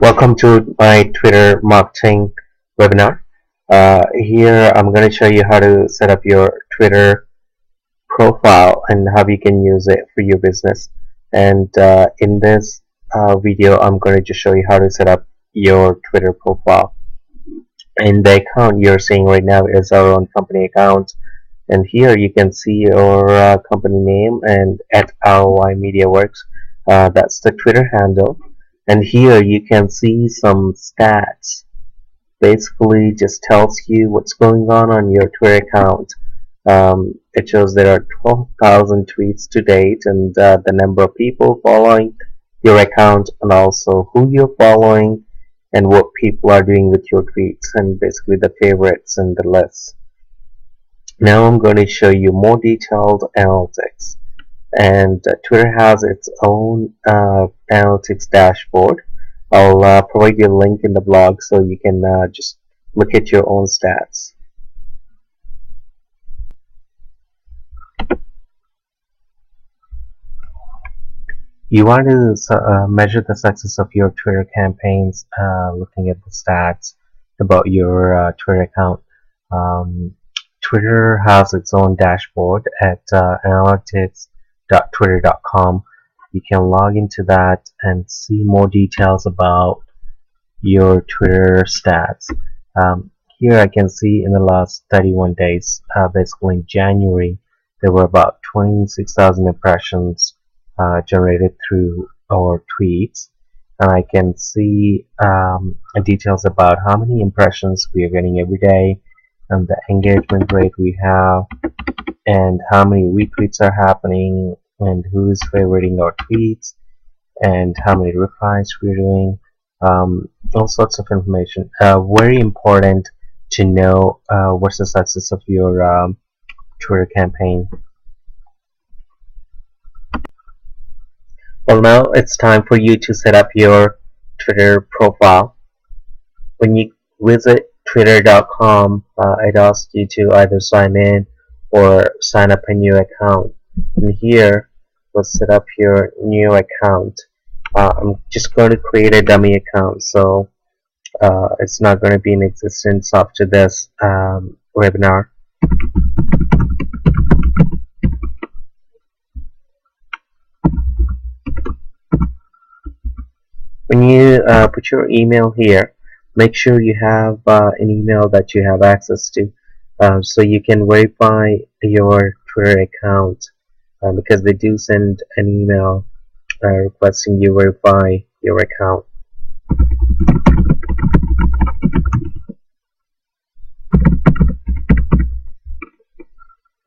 Welcome to my Twitter marketing webinar. Here I'm going to show you how to set up your Twitter profile and how you can use it for your business. And in this video, I'm going to just show you how to set up your Twitter profile. And the account you're seeing right now is our own company account. And here you can see your company name and at ROI MediaWorks. That's the Twitter handle. And here you can see some stats. Basically just tells you what's going on your Twitter account. It shows there are 12,000 tweets to date, and the number of people following your account, and also who you're following and what people are doing with your tweets, and basically the favorites and the lists. Now I'm going to show you more detailed analytics. And Twitter has its own analytics dashboard. I'll provide you a link in the blog so you can just look at your own stats. You want to measure the success of your Twitter campaigns looking at the stats about your Twitter account. Twitter has its own dashboard at analytics.twitter.com. You can log into that and see more details about your Twitter stats. Here I can see in the last 31 days, basically in January, there were about 26,000 impressions generated through our tweets, and I can see details about how many impressions we are getting every day, and the engagement rate we have, and how many retweets are happening, and who is favoriting our tweets, and how many replies we're doing, all sorts of information. Very important to know what's the success of your Twitter campaign. Well, now it's time for you to set up your Twitter profile. When you visit twitter.com, it asks you to either sign in or sign up a new account. And here, we'll set up your new account. I'm just going to create a dummy account, so it's not going to be in existence after this webinar. When you put your email here, make sure you have an email that you have access to, so you can verify your Twitter account, because they do send an email requesting you verify your account.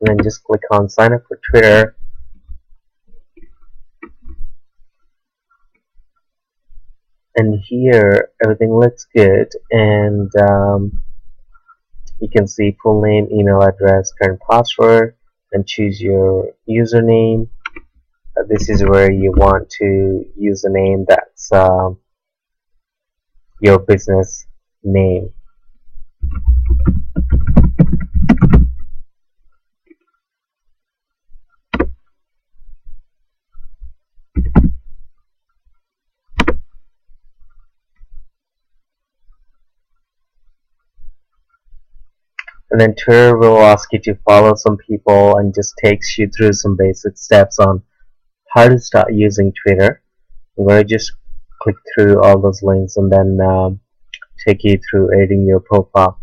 And then just click on sign up for Twitter. And here everything looks good, and you can see full name, email address, current password, and choose your username. This is where you want to use a name that's your business name. And then Twitter will ask you to follow some people and just takes you through some basic steps on how to start using Twitter. I'm going to just click through all those links and then take you through editing your profile.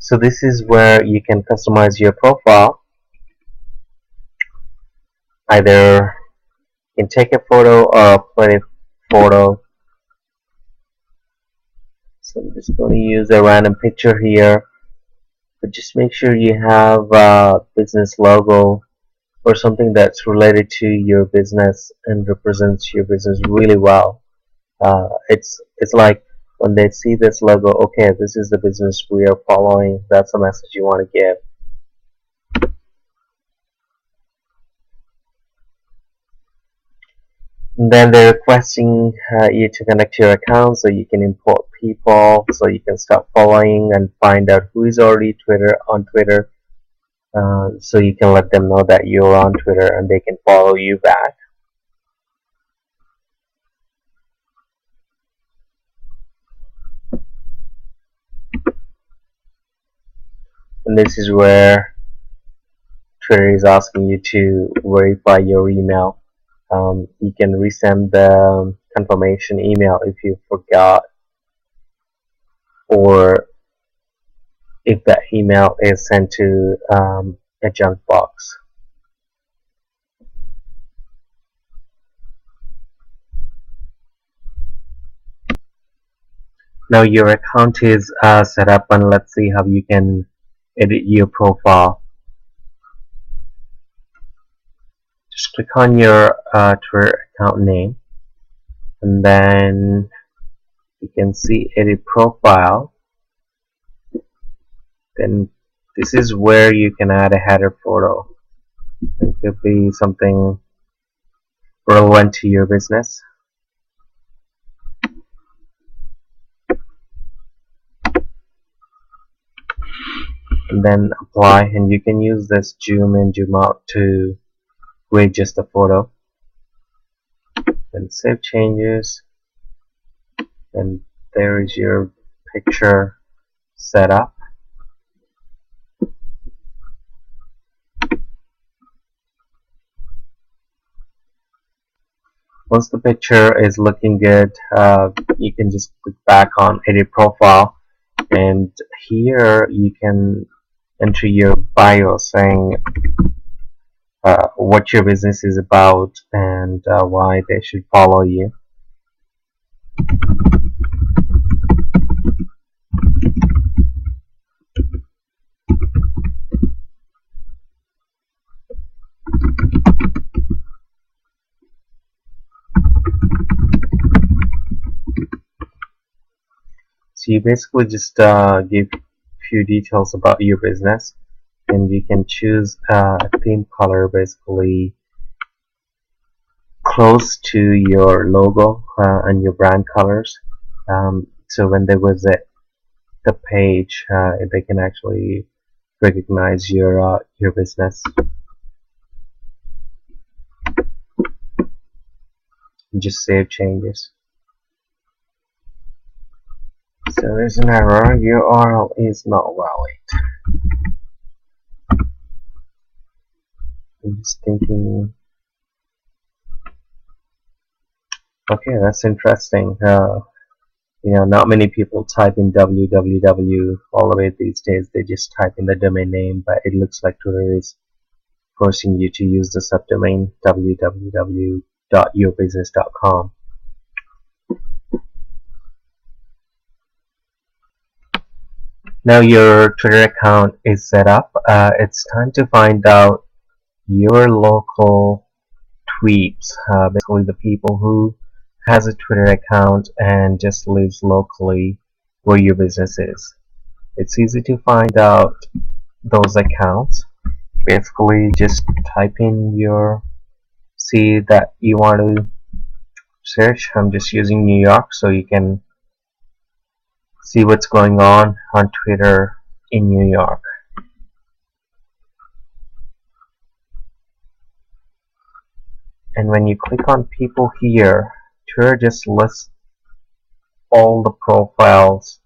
So this is where you can customize your profile. Either you can take a photo or upload a photo. So I'm just going to use a random picture here, but just make sure you have a business logo or something that's related to your business and represents your business really well. It's like when they see this logo, okay, this is the business we are following. That's the message you want to give. And then they're requesting you to connect your account so you can import people, so you can start following and find out who is already on Twitter, so you can let them know that you're on Twitter and they can follow you back. And this is where Twitter is asking you to verify your email. You can resend the confirmation email if you forgot, or if that email is sent to a junk box. Now your account is set up, and let's see how you can edit your profile. Just click on your Twitter account name, and then you can see edit profile. Then this is where you can add a header photo. It could be something relevant to your business. And then apply, and you can use this zoom in, zoom out to readjust the photo. Then save changes, and there is your picture set up. Once the picture is looking good, you can just click back on edit profile, and here you can enter your bio saying what your business is about and why they should follow you. So you basically just give few details about your business, and you can choose a theme color basically close to your logo and your brand colors, so when they visit the page they can actually recognize your business. Just save changes. So there's an error, URL is not valid. I'm just thinking, okay, that's interesting. Not many people type in www all the way these days. They just type in the domain name, but it looks like Twitter is forcing you to use the subdomain www.yourbusiness.com. Now your Twitter account is set up. It's time to find out your local tweets, basically the people who has a Twitter account and just lives locally where your business is. It's easy to find out those accounts. Basically just type in your city that you want to search. I'm just using New York, so you can see what's going on Twitter in New York. And when you click on people here, Twitter just lists all the profiles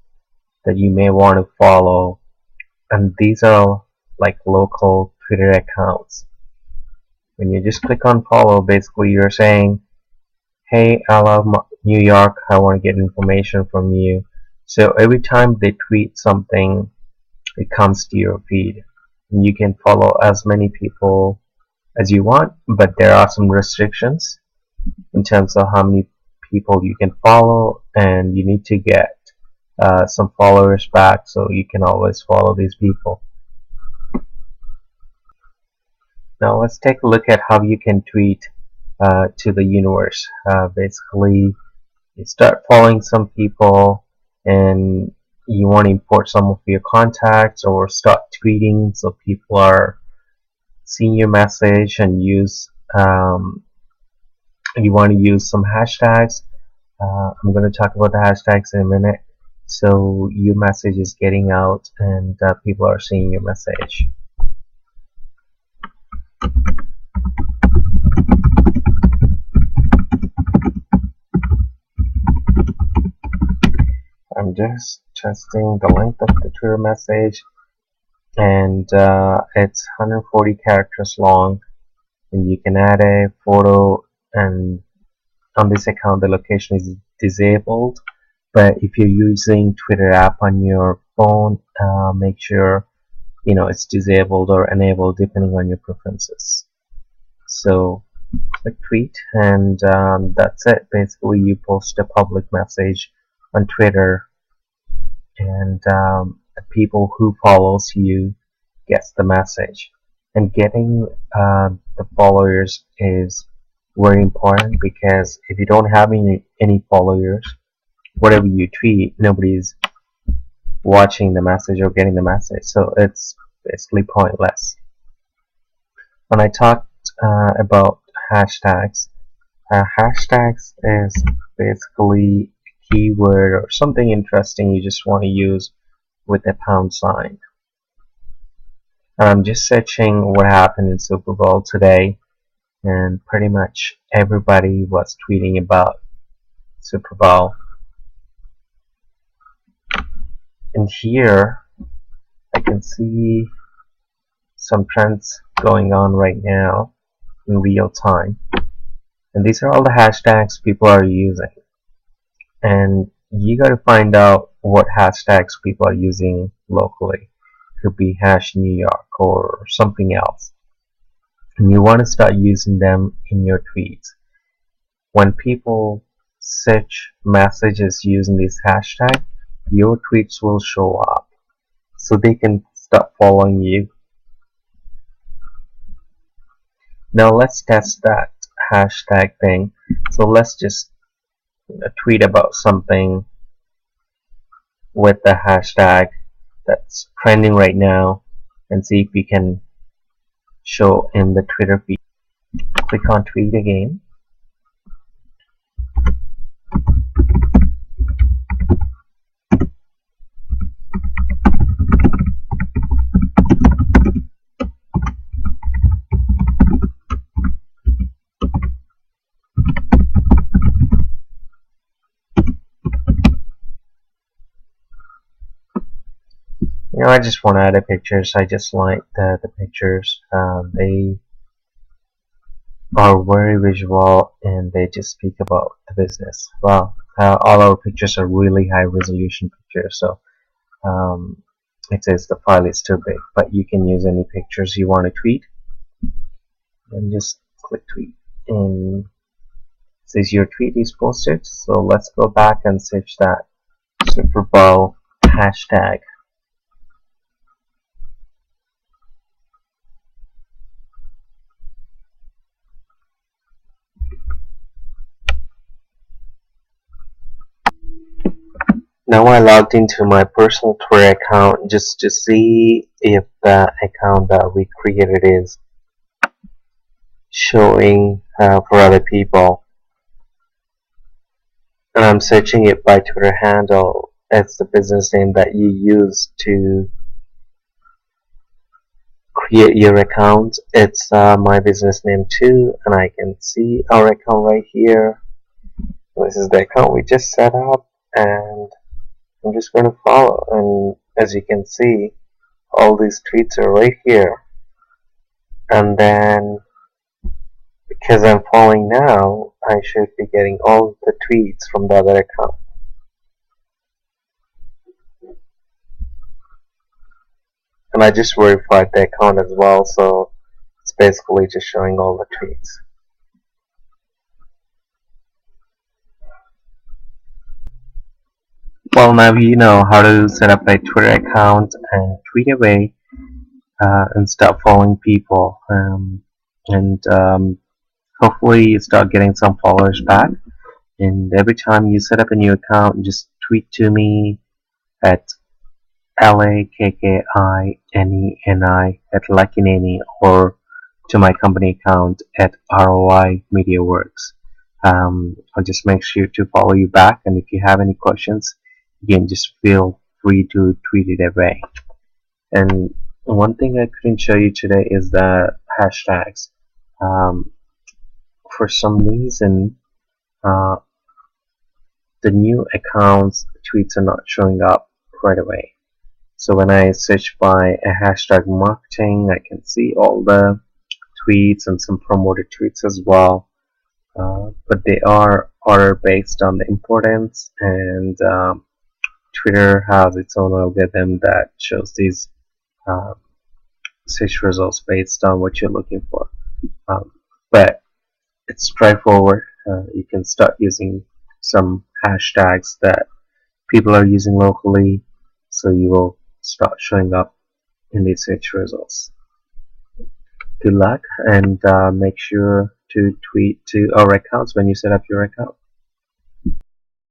that you may want to follow, and these are like local Twitter accounts. When you just click on follow, basically you're saying, hey, I love New York, I want to get information from you. So every time they tweet something, it comes to your feed, and you can follow as many people as you want, but there are some restrictions in terms of how many people you can follow, and you need to get some followers back so you can always follow these people. Now let's take a look at how you can tweet to the universe. Basically, you start following some people and you want to import some of your contacts or start tweeting so people are seeing your message and use you want to use some hashtags. I'm going to talk about the hashtags in a minute. So your message is getting out and people are seeing your message. I'm just testing the length of the Twitter message, and it's 140 characters long, and you can add a photo, and on this account the location is disabled, but if you're using Twitter app on your phone, make sure it's disabled or enabled depending on your preferences. So click tweet, and that's it. Basically, you post a public message on Twitter, and the people who follows you gets the message. And getting the followers is very important, because if you don't have any followers, whatever you tweet, nobody's watching the message or getting the message, so it's basically pointless. When I talked about hashtags, hashtags is basically a keyword or something interesting you just want to use with a pound sign. And I'm just searching what happened in Super Bowl today, and pretty much everybody was tweeting about Super Bowl. And here I can see some trends going on right now in real time, and these are all the hashtags people are using, and you got to find out what hashtags people are using locally. Could be #New York or something else, and you want to start using them in your tweets. When people search messages using this hashtag, your tweets will show up, so they can start following you. Now let's test that hashtag thing. So let's just tweet about something with the hashtag that's trending right now, and see if we can show in the Twitter feed. Click on tweet again. I just want to add a pictures. I just like the pictures. They are very visual, and they just speak about the business. Well, all our pictures are really high resolution pictures, so it says the file is too big, but you can use any pictures you want to tweet, and just click tweet, and it says your tweet is posted. So let's go back and search that Super Bowl hashtag. Now I logged into my personal Twitter account just to see if the account that we created is showing for other people. And I'm searching it by Twitter handle. It's the business name that you use to create your account. It's my business name too, and I can see our account right here. This is the account we just set up, and I'm just going to follow, and as you can see, all these tweets are right here. And then because I'm following now, I should be getting all the tweets from the other account. And I just verified the account as well, so it's basically just showing all the tweets. Well, now you know how to set up a Twitter account and tweet away and start following people, and hopefully you start getting some followers back. And every time you set up a new account, just tweet to me at LAKKINENI @ Lucky Neni, or to my company account at ROI Media Works. I'll just make sure to follow you back, and if you have any questions, again, just feel free to tweet it away. And one thing I couldn't show you today is the hashtags. Um, for some reason, uh, the new accounts tweets are not showing up right away. So when I search by a hashtag marketing, I can see all the tweets and some promoted tweets as well. But they are order based on the importance, and Twitter has its own algorithm that shows these uh, search results based on what you're looking for. But it's straightforward. You can start using some hashtags that people are using locally, so you will start showing up in these search results. Good luck, and make sure to tweet to our accounts when you set up your account.